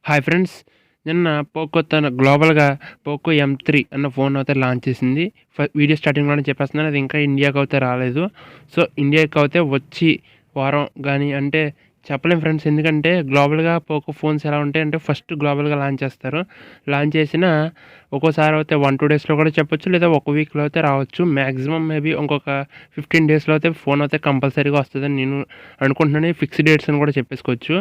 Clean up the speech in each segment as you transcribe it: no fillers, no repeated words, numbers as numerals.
Hi friends. నిన్న Poco తన గ్లోబల్‌గా Poco M3 అన్న ఫోన్ అయితే లాంచ్ చేసింది. వీడియో స్టార్టింగ్‌లోనే చెప్పేస్తున్నాను. అది ఇంకా ఇండియాకైతే రాలేదు. సో, ఇండియాకైతే వచ్చి వారం గాని అంటే చెప్పలేం ఫ్రెండ్స్. ఎందుకంటే గ్లోబల్‌గా పోకో ఫోన్స్ ఎలా ఉంటాయంటే ఫస్ట్ గ్లోబల్‌గా లాంచ్ చేస్తారు. లాంచ్ చేసినా ఒక్కోసారి అయితే 1, 2 డేస్‌లో కూడా చెప్పొచ్చు. లేదా ఒక వీక్‌లో అయితే రావచ్చు. మాక్సిమం మేబీ ఇంకొక 15 డేస్‌లో అయితే ఫోన్ అయితే కంపల్సరీగా వస్తదని నేను అనుకుంటున్నాను. ఫిక్స్డ్ డేట్స్ అని కూడా చెప్పేసుకోవచ్చు.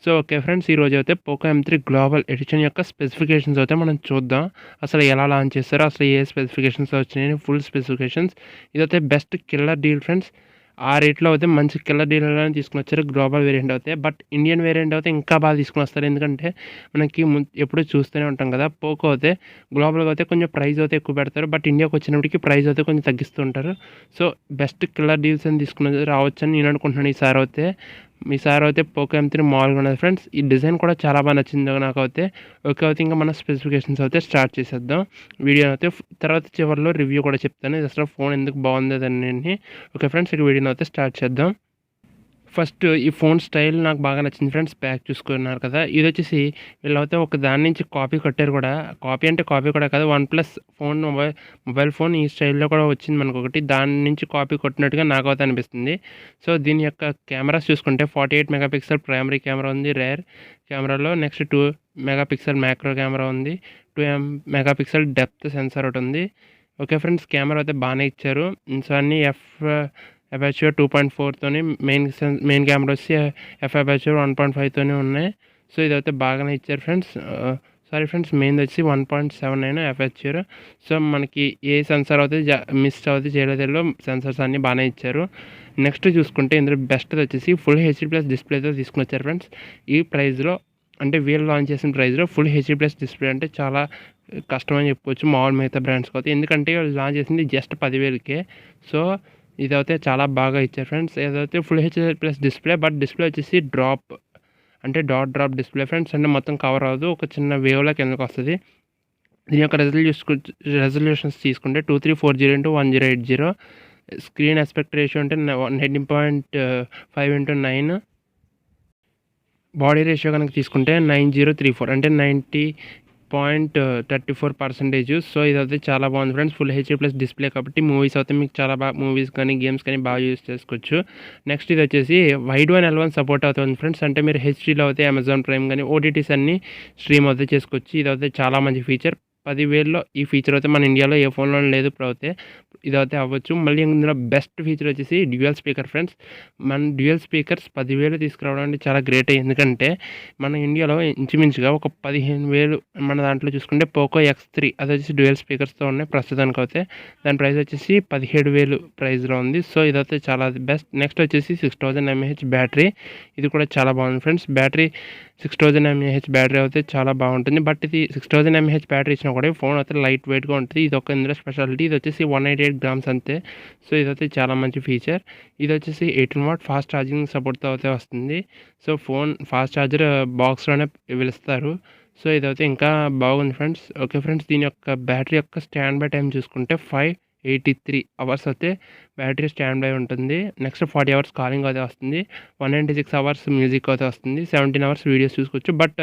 సో, ఓకే ఫ్రెండ్స్, ఈరోజైతే పోకో M3 గ్లోబల్ ఎడిషన్ యొక్క స్పెసిఫికేషన్స్ అయితే మనం చూద్దాం. అసలు ఎలా లాంచ్ చేశారో, అసలు ఏ స్పెసిఫికేషన్స్ వచ్చినాయని ఫుల్ స్పెసిఫికేషన్స్. ఇదైతే బెస్ట్ కిల్లర్ డీల్ ఫ్రెండ్స్. ఆ రేట్‌లో అయితే మంచి కిల్లర్ డీల్‌లోనే తీసుకొనొచ్చారు. గ్లోబల్ వేరియంట్ అయితే. బట్ ఇండియన్ వేరియంట్ అయితే ఇంకా బాగా తీసుకొనొస్తారు. ఎందుకంటే మనకి ఎప్పుడూ చూస్తూనే ఉంటాం కదా! పోకో అయితే గ్లోబల్‌గా అయితే కొంచెం ప్రైస్ అయితే ఎక్కువ పెడతారు. బట్ ఇండియాకి వచ్చినప్పటికి ప్రైస్ అయితే కొంచెం తగ్గిస్తూ ఉంటారు. సో, బెస్ట్ కిల్లర్ డీల్స్ అని తీసుకొని రావచ్చని నేను అనుకుంటున్నాను ఈసారైతే పోకో M3 మామూలుగా ఉండదు ఫ్రెండ్స్. ఈ డిజైన్ కూడా చాలా బాగా నచ్చింది నాకైతే. ఓకే, అయితే ఇంకా మన స్పెసిఫికేషన్స్ అయితే స్టార్ట్ చేసేద్దాం. వీడియో అయితే తర్వాత చివరిలో రివ్యూ కూడా చెప్తాను. అసలు ఫోన్ ఎందుకు బాగుందనేది. ఓకే ఫ్రెండ్స్, ఇక వీడియోని అయితే స్టార్ట్ చేద్దాం. ఫస్ట్ ఈ ఫోన్ స్టైల్ నాకు బాగా నచ్చింది ఫ్రెండ్స్. బ్యాక్ చూసుకున్నారు కదా! ఇదొచ్చేసి వీళ్ళైతే ఒక దాని నుంచి కాపీ కొట్టారు కూడా. కాపీ అంటే కాపీ కూడా కాదు. వన్‌ప్లస్ ఫోన్ మొబైల్ ఫోన్ ఈ స్టైల్‌లో కూడా వచ్చింది మనకొకటి. దాని నుంచి కాపీ కొట్టినట్టుగా నాకైతే అనిపిస్తుంది. సో, దీని యొక్క కెమెరాస్ చూసుకుంటే 48 మెగాపిక్సెల్ ప్రైమరీ కెమెరా ఉంది రేర్ కెమెరాలో. నెక్స్ట్ 2 మెగాపిక్సెల్ మ్యాక్రో కెమెరా ఉంది. 2 మెగాపిక్సెల్ డెప్త్ సెన్సార్ ఒకటి ఉంది. ఓకే ఫ్రెండ్స్, కెమెరా అయితే బాగానే ఇచ్చారు. సో, అన్నీ అపర్చర్ 2.4తోని మెయిన్ కెమెరా వచ్చి అపర్చర్ 1.5తోనే ఉన్నాయి. సో, ఇదైతే బాగానే ఇచ్చారు ఫ్రెండ్స్. సారీ ఫ్రెండ్స్, మెయిన్‌ది వచ్చి 1.79 అపర్చర్. సో, మనకి ఏ సెన్సార్ అయితే మిస్ అయితే చేయలేదో సెన్సార్స్ అన్నీ బాగానే ఇచ్చారు. నెక్స్ట్ చూసుకుంటే ఇందులో బెస్ట్‌ది వచ్చేసి ఫుల్ హెచ్‌డీ+ డిస్ప్లేతో తీసుకొచ్చారు ఫ్రెండ్స్. ఈ ప్రైస్‌లో అంటే వీళ్ళు లాంచ్ చేసిన ప్రైస్‌లో ఫుల్ హెచ్‌డీ+ డిస్ప్లే అంటే చాలా కష్టం అని చెప్పుకోవచ్చు మామూలు మిగతా బ్రాండ్స్‌కి అయితే. ఎందుకంటే వాళ్ళు లాంచ్ చేసింది జస్ట్ 10,000కే. సో, ఇదైతే చాలా బాగా ఇచ్చారు ఫ్రెండ్స్. ఏదైతే full HD+ display, but display వచ్చేసి అంటే డాట్ డ్రాప్ డిస్ప్లే ఫ్రెండ్స్. అంటే మొత్తం కవర్ అవ్వదు. ఒక చిన్న వేవ్‌లా కిందకొస్తది. దీని యొక్క రెజల్యూషన్స్ తీసుకుంటే 2340x1080. స్క్రీన్ ఆస్పెక్ట్ రేషియో అంటే 19.5:9. బాడీ రేషియో కనుక తీసుకుంటే 9034 అంటే 90.34%. సో, ఇదైతే చాలా బాగుంది ఫ్రెండ్స్. ఫుల్ హెచ్‌డీ+ డిస్ప్లే కాబట్టి మూవీస్ అయితే మీకు చాలా బాగా మూవీస్ కానీ, గేమ్స్ కానీ బాగా యూజ్ చేసుకోవచ్చు. నెక్స్ట్ ఇది వచ్చేసి వైడ్ వన్ L1 సపోర్ట్ అవుతుంది ఫ్రెండ్స్. అంటే మీరు హెచ్‌డీలో అయితే అమెజాన్ ప్రైమ్ కానీ, ఓటీటీస్ అన్నీ స్ట్రీమ్ అయితే చేసుకోవచ్చు. ఇదైతే చాలా మంచి ఫీచర్. 10,000లో ఈ ఫీచర్ అయితే మన ఇండియాలో ఏ ఫోన్‌లోనూ లేదు ఇప్పుడైతే. ఇదైతే అవ్వచ్చు. మళ్ళీ ఇందులో బెస్ట్ ఫీచర్ వచ్చేసి డ్యూయల్ స్పీకర్ ఫ్రెండ్స్. మన డ్యూయల్ స్పీకర్స్ 10,000 తీసుకురావడం అంటే చాలా గ్రేట్. ఎందుకంటే మన ఇండియాలో ఇంచుమించుగా ఒక 15,000 మన దాంట్లో చూసుకుంటే పోకో X3 అది వచ్చేసి డ్యూయల్ స్పీకర్స్‌తో ఉన్నాయి ప్రస్తుతానికైతే. దాని ప్రైస్ వచ్చేసి 17,000 ప్రైస్‌లో ఉంది. సో, ఇదైతే చాలా బెస్ట్. నెక్స్ట్ వచ్చేసి 6000 mAh బ్యాటరీ. ఇది కూడా చాలా బాగుంది ఫ్రెండ్స్. బ్యాటరీ 6000 mAh బ్యాటరీ అయితే చాలా బాగుంటుంది. బట్ ఇది 6000 mAh బ్యాటరీ ఇచ్చినా కూడా ఫోన్ అయితే లైట్ వెయిట్‌గా ఉంటుంది. ఇది ఒక ఇందులో స్పెషాలిటీ. ఇది వచ్చేసి 188 గ్రామ్స్ అంతే. సో, ఇదైతే చాలా మంచి ఫీచర్. ఇది వచ్చేసి 18 వాట్ ఫాస్ట్ ఛార్జింగ్ సపోర్ట్‌తో అయితే వస్తుంది. సో, ఫోన్ ఫాస్ట్ ఛార్జర్ బాక్స్‌లోనే పిలుస్తారు. సో, ఇదైతే ఇంకా బాగుంది ఫ్రెండ్స్. ఓకే ఫ్రెండ్స్, దీని యొక్క బ్యాటరీ యొక్క స్టాండ్ బై టైం చూసుకుంటే 583 అవర్స్ అయితే బ్యాటరీ స్టాండ్ బై ఉంటుంది. నెక్స్ట్ 40 అవర్స్ కాలింగ్ అయితే వస్తుంది. 196 అవర్స్ మ్యూజిక్ అయితే వస్తుంది. 17 అవర్స్ వీడియోస్ చూసుకోవచ్చు. బట్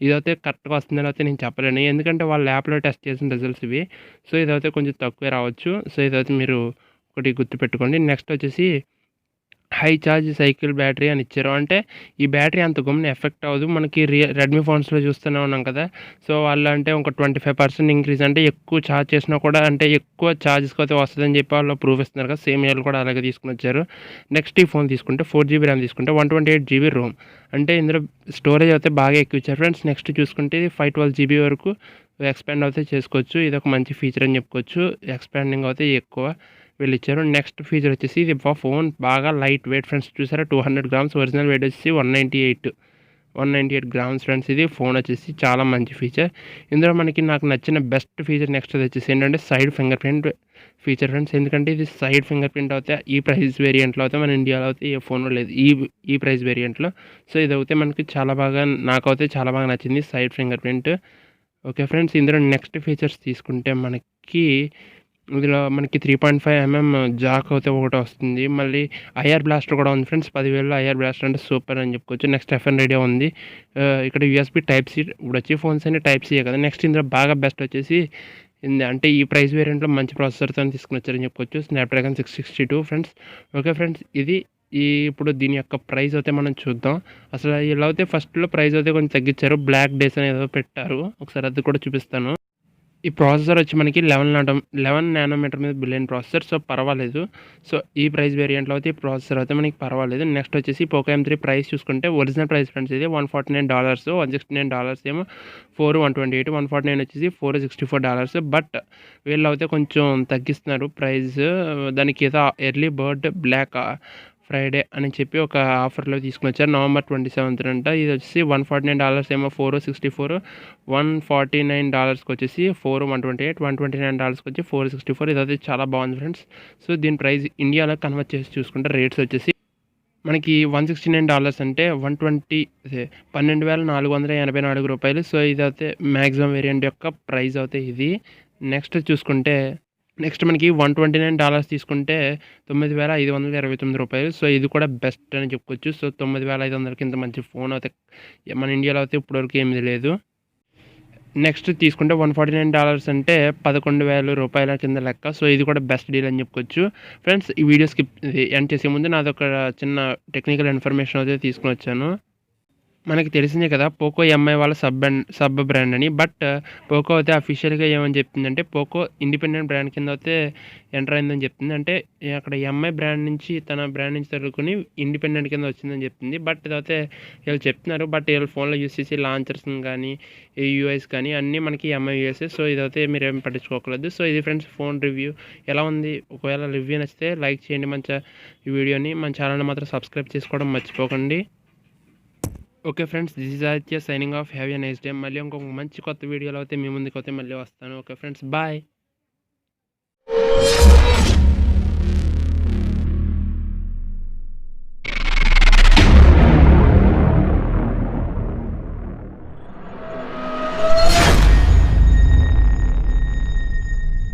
ఇదైతే కరెక్ట్‌గా వస్తుందని అయితే నేను చెప్పలేను. ఎందుకంటే వాళ్ళ యాప్‌లో టెస్ట్ చేసిన రిజల్ట్స్ ఇవి. సో, ఇదైతే కొంచెం తక్కువే రావచ్చు. సో, ఇదైతే మీరు ఒకటి గుర్తుపెట్టుకోండి. నెక్స్ట్ వచ్చేసి హై ఛార్జ్ సైకిల్ బ్యాటరీ అని ఇచ్చారు. అంటే ఈ బ్యాటరీ అంత గమ్మున ఎఫెక్ట్ అవ్వదు. మనకి రెడ్మీ ఫోన్స్‌లో చూస్తూనే ఉన్నాం కదా! సో, వాళ్ళు అంటే ఒక 25% ఇంక్రీజ్ అంటే ఎక్కువ ఛార్జ్ చేసినా కూడా అంటే ఎక్కువ ఛార్జెస్‌కి అయితే వస్తదని చెప్పి వాళ్ళు ప్రూఫ్ ఇస్తున్నారు కదా! సేమ్ వీళ్ళు కూడా అలాగే తీసుకొనొచ్చారు. నెక్స్ట్ ఈ ఫోన్ తీసుకుంటే 4 GB ర్యామ్ తీసుకుంటే 128 GB రోమ్. అంటే ఇందులో స్టోరేజ్ అయితే బాగా ఎక్కువ ఇచ్చారు ఫ్రెండ్స్. నెక్స్ట్ చూసుకుంటే 512 GB వరకు ఎక్స్పాండ్ అయితే చేసుకోవచ్చు. ఇదొక మంచి ఫీచర్ అని చెప్పుకోవచ్చు. ఎక్స్పాండింగ్ అయితే ఎక్కువ వీళ్ళిచ్చారు. నెక్స్ట్ ఫీచర్ వచ్చేసి ఇది ఫోన్ బాగా లైట్ వెయిట్ ఫ్రెండ్స్. చూసారా 200 గ్రామ్స్, ఒరిజినల్ వెయిట్ వచ్చేసి 198 గ్రామ్స్ ఫ్రెండ్స్. ఇది ఫోన్ వచ్చేసి చాలా మంచి ఫీచర్. ఇందులో నాకు నచ్చిన బెస్ట్ ఫీచర్ నెక్స్ట్ వచ్చేసి ఏంటంటే side finger print feature friends. ఎందుకంటే ఇది సైడ్ ఫింగర్ ప్రింట్ అయితే ఈ ప్రైస్ వేరియంట్లో అయితే మన ఇండియాలో అయితే ఏ ఫోన్లో లేదు ఈ ప్రైస్ వేరియంట్లో. సో, ఇదైతే మనకి నాకైతే చాలా బాగా నచ్చింది side finger print. Okay friends, ఇందులో నెక్స్ట్ ఫీచర్స్ తీసుకుంటే మనకి ఇందులో మనకి 3.5 జాక్ అయితే ఒకటి వస్తుంది. మళ్ళీ ఐఆర్ బ్లాస్టర్ కూడా ఉంది ఫ్రెండ్స్. 10,000లో ఐఆర్ బ్లాస్టర్ అంటే సూపర్ అని చెప్పుకోవచ్చు. నెక్స్ట్ ఎఫ్ఎన్ రేడియో ఉంది. ఇక్కడ యూఎస్బీ టైప్ సి. ఇప్పుడు వచ్చే ఫోన్స్ అన్ని టైప్ సియే కదా. నెక్స్ట్ ఇందులో బాగా బెస్ట్ వచ్చేసి అంటే ఈ ప్రైస్ వేరియంట్లో మంచి ప్రాసెసర్తో తీసుకుని వచ్చారని చెప్పుకోవచ్చు. Snapdragon 662 friends. ఓకే ఫ్రెండ్స్, ఇది ఇప్పుడు దీని యొక్క ప్రైస్ అయితే మనం చూద్దాం. అసలు ఇలా అయితే ఫస్ట్లో ప్రైస్ అయితే కొంచెం తగ్గించారు. బ్లాక్ డేస్ అని ఏదో పెట్టారు. ఒకసారి అది కూడా చూపిస్తాను. ఈ ప్రాసెసర్ వచ్చి మనకి 11 నానోమీటర్ మీద బిలియన్ ప్రాసెసర్. సో పర్వాలేదు. సో ఈ ప్రైస్ వేరియంట్లో అయితే ఈ ప్రాసెసర్ అయితే మనకి పర్వాలేదు. నెక్స్ట్ వచ్చేసి పోకో M3 ప్రైస్ చూసుకుంటే ఒరిజినల్ ప్రైస్ ఫ్రెండ్స్ ఇది $149, $169 ఏమో 4 128, 149 వచ్చేసి $464. బట్ వీళ్ళు అయితే కొంచెం తగ్గిస్తున్నారు ప్రైస్. దానికి ఏదో ఎర్లీ బర్డ్ బ్లాక్ ఫ్రైడే అని చెప్పి ఒక ఆఫర్లో తీసుకుని వచ్చారు. నవంబర్ 27th అంట. ఇది వచ్చేసి $149 ఏమో 464, $149కి వచ్చేసి 4 128, $129కి వచ్చి 464. ఇదైతే చాలా బాగుంది ఫ్రెండ్స్. సో దీని ప్రైస్ ఇండియాలో కన్వర్ట్ చేసి చూసుకుంటే రేట్స్ వచ్చేసి మనకి $169 అంటే 12,484 రూపాయలు. సో ఇదైతే మ్యాక్సిమం వేరియంట్ యొక్క ప్రైస్ అయితే ఇది. నెక్స్ట్ చూసుకుంటే నెక్స్ట్ మనకి $129 తీసుకుంటే $9,529 సో ఇది కూడా బెస్ట్ అని చెప్పుకోవచ్చు. సో 9,500కి ఇంత మంచి ఫోన్ అయితే మన ఇండియాలో అయితే ఇప్పటివరకు ఏమీ లేదు. నెక్స్ట్ తీసుకుంటే $149 అంటే $11,000 కింద లెక్క. సో ఇది కూడా బెస్ట్ డీల్ అని చెప్పుకోవచ్చు. ఫ్రెండ్స్, ఈ వీడియో ఎండ్ చేసే ముందు నాది ఒక చిన్న టెక్నికల్ ఇన్ఫర్మేషన్ అయితే తీసుకుని వచ్చాను. మనకి తెలిసిందే కదా పోకో ఎంఐ వాళ్ళ సబ్ బ్రాండ్ అని. బట్ పోకో అయితే అఫీషియల్గా ఏమని చెప్తుందంటే పోకో ఇండిపెండెంట్ బ్రాండ్ కింద అయితే ఎంటర్ అయిందని చెప్తుంది. అంటే అక్కడ ఎంఐ బ్రాండ్ నుంచి తన బ్రాండ్ నుంచి తరుకుని ఇండిపెండెంట్ కింద వచ్చిందని చెప్తుంది. బట్ ఇదైతే వీళ్ళు చెప్తున్నారు. బట్ వీళ్ళు ఫోన్లో యూస్ చేసి లాంచర్స్ కానీ యూఐస్ కానీ అన్నీ మనకి ఎంఐ యూఎస్. సో ఇదైతే మీరు ఏమి పట్టించుకోకలేదు. సో ఇది ఫ్రెండ్స్ ఫోన్ రివ్యూ ఎలా ఉంది. ఒకవేళ రివ్యూ నచ్చితే లైక్ చేయండి ఈ వీడియోని. మన ఛానల్ని మాత్రం సబ్స్క్రైబ్ చేసుకోవడం మర్చిపోకండి. Okay friends, this is Aditya signing off. Have a nice day. మళ్ళీ ఇంకొక మంచి కొత్త వీడియోలో అయితే మీ ముందుకు అయితే మళ్ళీ వస్తాను. Okay friends, bye.